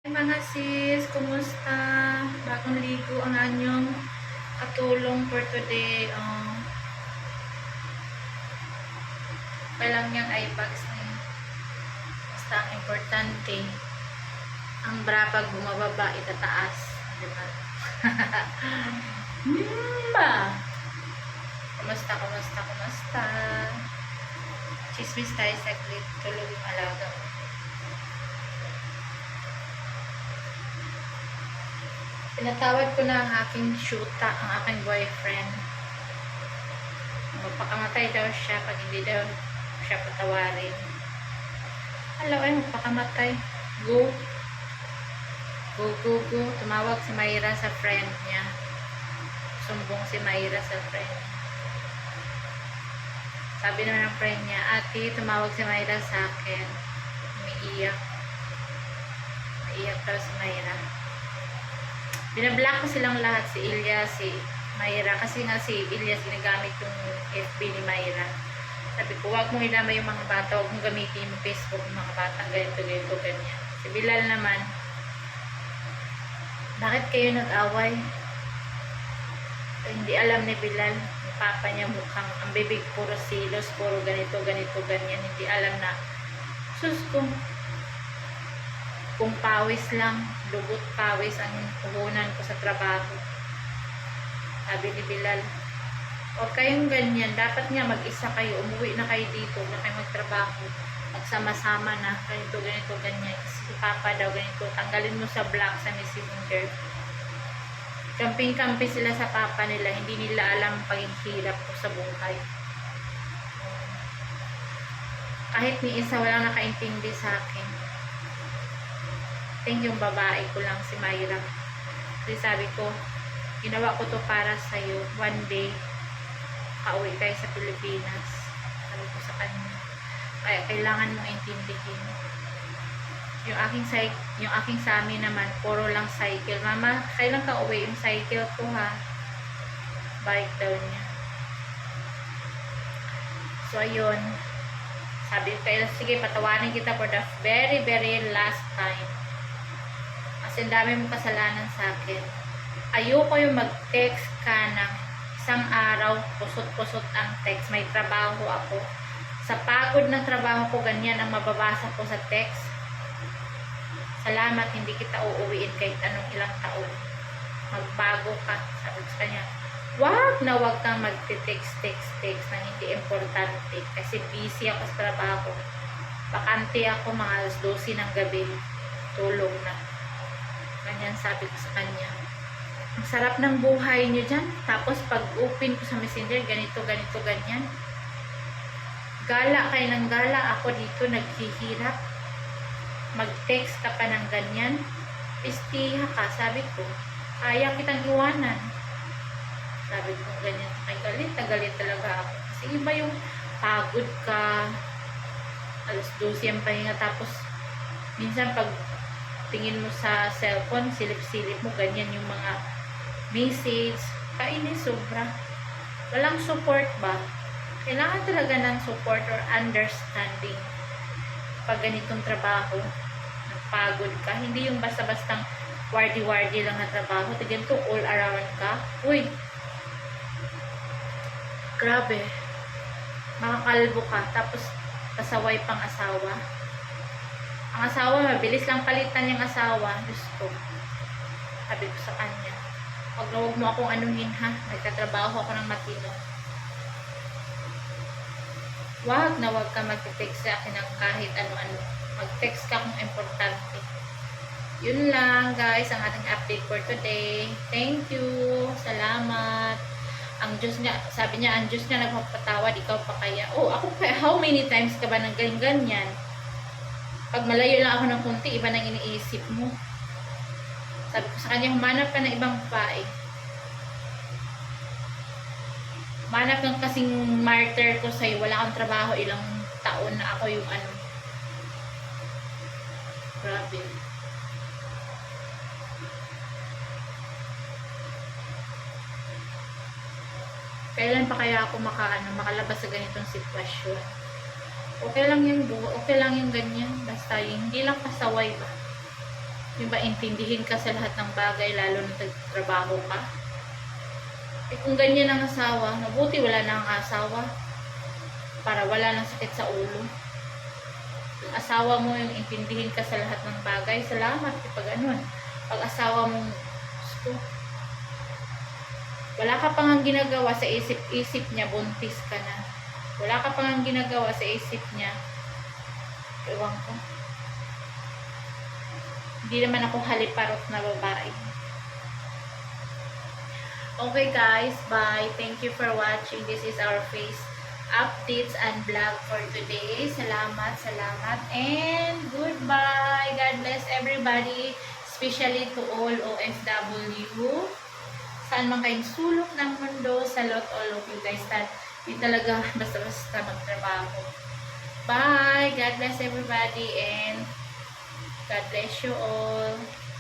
Hi mga sis, kumusta? Bagong ligo ang anyong katulong for today. Kailang niyang eye bags ni. Basta ang importante, ang bra pag bumababa, itataas. Diba? Ba? Kumusta? Chismis tayo saglit. Tulog yung alaga. Pinatawad ko na ang aking shoota, ang aking boyfriend. Magpakamatay daw siya pag hindi daw siya patawarin. Hello, ay magpakamatay. Go. Tumawag si Mayra sa friend niya. Sumbong si Mayra sa friend. Sabi naman ng friend niya, ate, tumawag si Mayra sa akin. Umiiyak. Umiiyak daw si Mayra. Binablock ko silang lahat, si Ilya, si Mayra. Kasi nga si Ilya ginagamit yung FB ni Mayra. Sabi ko, huwag mong ilama yung mga bata, huwag mong gamitin yung Facebook ng mga bata, ganito, ganyan. Si Bilal naman, bakit kayo nag-away? Hindi alam ni Bilal, yung papa niya mukhang, ang bibig puro silos, puro ganito, ganyan. Hindi alam na, sus kung pawis lang, dugot pawis ang puhunan ko sa trabaho. Sabi ni Bilal, huwag kayong ganyan. Dapat nga mag-isa kayo. Umuwi na kayo dito. Huwag na kayo magtrabaho. Magsama-sama na. Ganito, ganyan. Kasi si Papa daw ganito. Tanggalin mo sa block sa messenger. Camping-campi sila sa Papa nila. Hindi nila alam paghihirap ko sa buhay. Kahit ni isa walang nakaintindi sa akin. Think yung babae ko lang, si Mayra. Kasi sabi ko, ginawa ko to para sa'yo. One day, kauwi kayo sa Pilipinas. Sabi ko sa kanya. Kaya kailangan mong intindihin. Yung aking sa amin naman, puro lang cycle. Mama, kailan ka uwi? Yung cycle ko ha. Bike daw niya. So, ayun. Sabi ko, sige, patawanin kita for the very, very last time. Kasi dami mong kasalanan sa akin. Ayoko yung mag-text ka ng isang araw, kusot-kusot ang text. May trabaho ako. Sa pagod ng trabaho ko, ganyan ang mababasa ko sa text. Salamat, hindi kita uuwiin kahit anong ilang taon. Magbago ka. Sabi ko sa kanya, wag kang mag-text na hindi importante. Kasi busy ako sa trabaho. Bakante ako mga alas 12 ng gabi. Tulong na. Ganyan sabi ko sa kanya. Ang sarap ng buhay niyo dyan. Tapos pag open ko sa messenger, ganito, ganyan. Gala kayo ng gala. Ako dito naghihirap. Mag-text ka pa ng ganyan. Pistiha ka. Sabi ko, kaya kitang iwanan. Sabi ko ganyan. Ay galit talaga ako. Kasi iba yung pagod ka. Alas 12 ang pahinga. Tapos minsan pag tingin mo sa cellphone, silip-silip mo, ganyan yung mga message. Kainis sobra. Walang support ba? Kailangan talaga ng support or understanding pag ganitong trabaho. Nagpagod ka. Hindi yung basta-bastang wardy-wardy lang na trabaho. Tignan to, all around ka. Uy! Grabe. Makakalbo ka. Tapos, pasaway pang asawa. Ang asawa, mabilis lang palitan yung asawa. Diyos ko. Sabi ko sa kanya, huwag mo akong anuhin ha. Nagtatrabaho ako ng matino. Wag ka mag-text sa akin ng kahit ano-ano. Mag-text ka kung importante. Yun lang guys, ang ating update for today. Thank you. Salamat. Ang Diyos nga, sabi niya, ang Diyos nga nagpapatawad, ikaw pa kaya. Oh, ako pa, how many times ka ba nang ganyan? Pag malayo lang ako ng kunti, iba nang iniisip mo. Sabi ko sa kanya, humanap ka ng ibang babae. Humanap ng kasing martyr ko sa'yo. Wala kang trabaho, ilang taon na ako yung ano. Grabe. Kailan pa kaya ako makalabas sa ganitong sitwasyon? Okay lang yung ganyan. Basta yung hindi lang pasaway ba. Yung ba, intindihin ka sa lahat ng bagay, lalo na nagtrabaho ka. Eh kung ganyan ang asawa, mabuti wala na ang asawa. Para wala nang sakit sa ulo. Yung asawa mo, yung intindihin ka sa lahat ng bagay, salamat. Pag ganun. Pag asawa mong, gusto, wala ka pang ginagawa sa isip-isip niya, buntis ka na. Wala ka pang ginagawa sa isip niya. Ewan ko. Hindi naman ako haliparot na babae. Okay guys, bye. Thank you for watching. This is our face updates and vlog for today. Salamat, salamat. And goodbye. God bless everybody. Especially to all OFW. Saan man kayong sulok ng mundo. Salot all of you guys. Di talaga basta-basta magtrabaho. Bye. God bless everybody. And God bless you all.